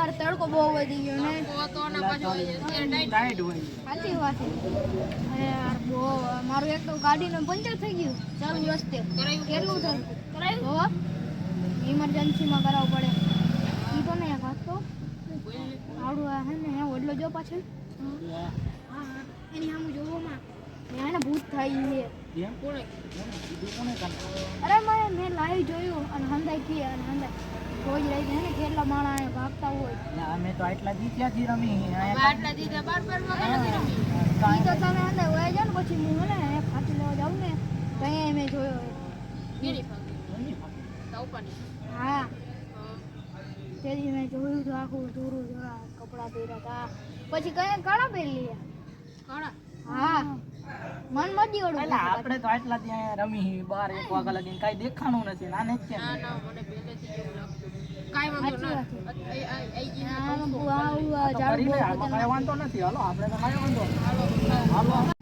અમારે તડકો બહુ વધી ગયો ને ટાઈટ હોય સાચી વાત છે અરે યાર બહુ મારું એક તો ગાડીનું પંચર થઈ ગયું ચાલુ રસ્તે કેટલું થયું કરાયું ઇમરજન્સીમાં કરાવવું પડે ઈ તો ને ભાગતો આવડું હે ને હે ઓડલો જો પાછળ એની સામે જોવામાં એને ભૂત થાય છે અરે મેં લાઈવ જોયું અને હંધાઈ કી અને હંધાઈ રોજ રહી ગયા ને કેટલા માણસ ભાગતા હોય ના અમે તો આટલા દી ત્યાંથી રમી આટલા દી બાર નથી રમી ઈ તો તમે હંધાઈ હોય જાય ને પછી હું ને ફાટી લેવા જાઉં ને ત્યાં મેં જોયો હા તેથી મેં જોયું તો આખું દૂરું જોયા કપડાં પહેર્યા હતા પછી કયા કાળા પહેરી લીધા હા મન મજી ઓળું એટલે આપણે તો આટલા ત્યાં રમી 12 1 વાગ્યા લગીને કાઈ દેખાણું નથી નાને જ કેમ મને પહેલેથી એવું લાગતું કાઈ વાંધો નથી કાઈ વાંધો નથી હાલો આપણે તો કાઈ વાંધો હાલો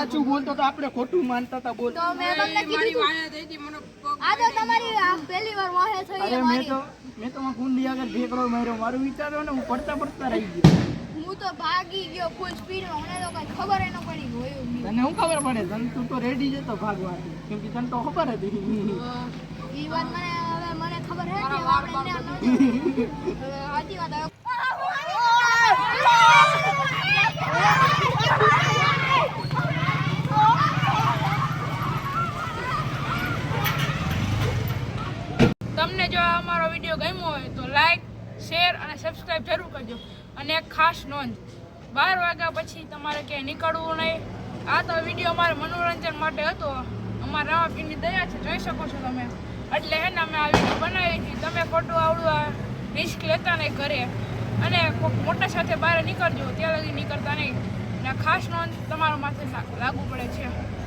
સાચું બોલતો તો આપણે ખોટું માનતા હતા બોલ તો મેં તમને કીધું આ તો તમારી પહેલી વાર વાહે થઈ અરે મેં તો કુંડી આગળ ઢેકડો માર્યો મારું વિચાર્યો ને હું પડતા રહી ગયો હું તો ભાગી ગયો ફૂલ સ્પીડમાં મને તો કઈ ખબર ન પડી હોય તને હું ખબર પડે તને તું તો રેડી જતો ભાગવા કેમ કે તને તો ખબર હતી ઈ વાત મને ખબર હે કે આપણે સાચી વાત તમને જો અમારો વિડીયો ગમ્યો હોય તો લાઈક શેર અને સબસ્ક્રાઇબ જરૂર કરજો અને એક ખાસ નોંધ 12 વાગ્યા પછી તમારે ક્યાંય નીકળવું નહીં આ તો વિડીયો અમારે મનોરંજન માટે હતો અમારા રામાપીરની દયા છે જોઈ શકો છો તમે એટલે હે ને અમે આ વિડીયો બનાવી હતી તમે ખોટું આવડું રિસ્ક લેતા નહીં ઘરે અને મોટા સાથે બહાર નીકળજો ત્યાં લગી નીકળતા નહીં અને ખાસ નોંધ તમારા માથે લાગુ પડે છે